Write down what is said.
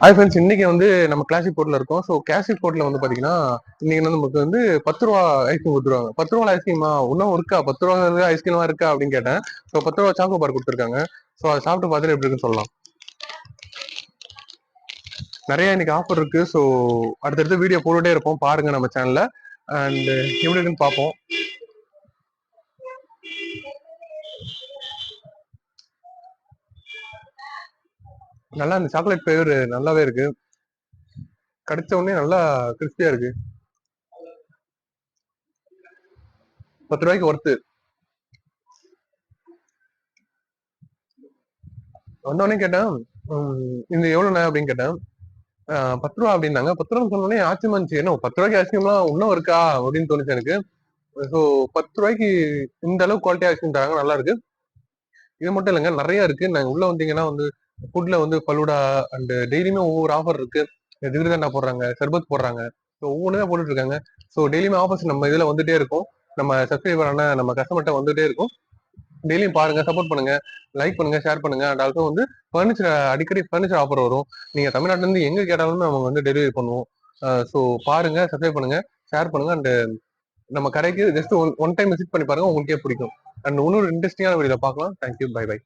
Hi friends, இன்னைக்கு வந்து நம்ம கிளாசிக் போர்ட்ல இருக்கோம். ஸோ கிளாசிக் போர்ட்ல வந்து பாத்தீங்கன்னா இன்னைக்கு வந்து நமக்கு வந்து 10 ரூபா ஐஸ்கிரீம் கொடுத்துருவாங்க. 10 ரூபா ஐஸ்கிரீமா இன்னும் இருக்கா? 10 ரூபா ஐஸ்கிரீமா இருக்கா அப்படின்னு கேட்டேன். ஸோ 10 ரூபா சாக்கோ பார் கொடுத்துருக்காங்க. ஸோ அதை சாப்பிட்டு பார்த்துட்டு எப்படி இருக்குன்னு சொல்லலாம். நிறைய இன்னைக்கு ஆஃபர் இருக்கு. ஸோ அடுத்தடுத்து வீடியோ போட்டுட்டே இருப்போம், பாருங்க நம்ம சேனல்ல. அண்ட் எப்படி இருக்குன்னு பார்ப்போம். நல்லா இந்த சாக்லேட் ஃபிளேவர் நல்லாவே இருக்கு. கடிச்ச உடனே நல்லா கிறிஸ்பியா இருக்கு. 10 ரூபாய்க்கு ஒர்த்து. வந்தோடனே கேட்டேன், இந்த எவ்வளோண்ணே அப்படின்னு கேட்டேன். 10 ரூபா அப்படின்னாங்க. 10 ரூபான்னு சொன்னோடனே ஆச்சரியமா இருந்துச்சு. என்ன 10 ரூபாய்க்கு ஐஸ்கிரீம்லாம் இன்னும் இருக்கா அப்படின்னு தோணுச்சு எனக்கு. ஸோ 10 ரூபாய்க்கு இந்த அளவுக்கு குவாலிட்டியா ஐஸ்கிரீம் தராங்க, நல்லா இருக்கு. இது மட்டும் இல்லைங்க, நிறைய இருக்கு. நாங்க உள்ள வந்தீங்கன்னா வந்து ஃபுட்ல வந்து பலூடா அண்ட் டெய்லியுமே ஒவ்வொரு ஆஃபர் இருக்கு. ஜிகிர்தண்டா போடுறாங்க, சர்பத் போடுறாங்க. ஸோ ஒவ்வொன்றுமே போட்டுட்டு இருக்காங்க. ஸோ டெய்லியுமே ஆஃபர்ஸ் நம்ம இதுல வந்துட்டே இருக்கும். நம்ம சப்ஸ்கிரைபரான நம்ம கஸ்டமர்கிட்ட வந்துட்டே இருக்கும். டெய்லியும் பாருங்க, சப்போர்ட் பண்ணுங்க, லைக் பண்ணுங்க, ஷேர் பண்ணுங்க. அண்ட் ஆல்சோ வந்து ஃபர்னிச்சர், அடிக்கடி ஃபர்னிச்சர் ஆஃபர் வரும். நீங்க தமிழ்நாட்டுல இருந்து எங்க கேட்டாலுமே அவங்க வந்து டெலிவரி பண்ணுவோம். ஸோ பாருங்க, சப்ஸ்கிரைப் பண்ணுங்க, ஷேர் பண்ணுங்க. அண்ட் நம்ம கடைக்கு ஜஸ்ட் ஒன் டைம் விசிட் பண்ணி பாருங்க, உங்களுக்கே பிடிக்கும். அண்ட் இன்னொரு இன்ட்ரெஸ்டிங்கான வீடியோ பார்க்கலாம். Thank you, bye by.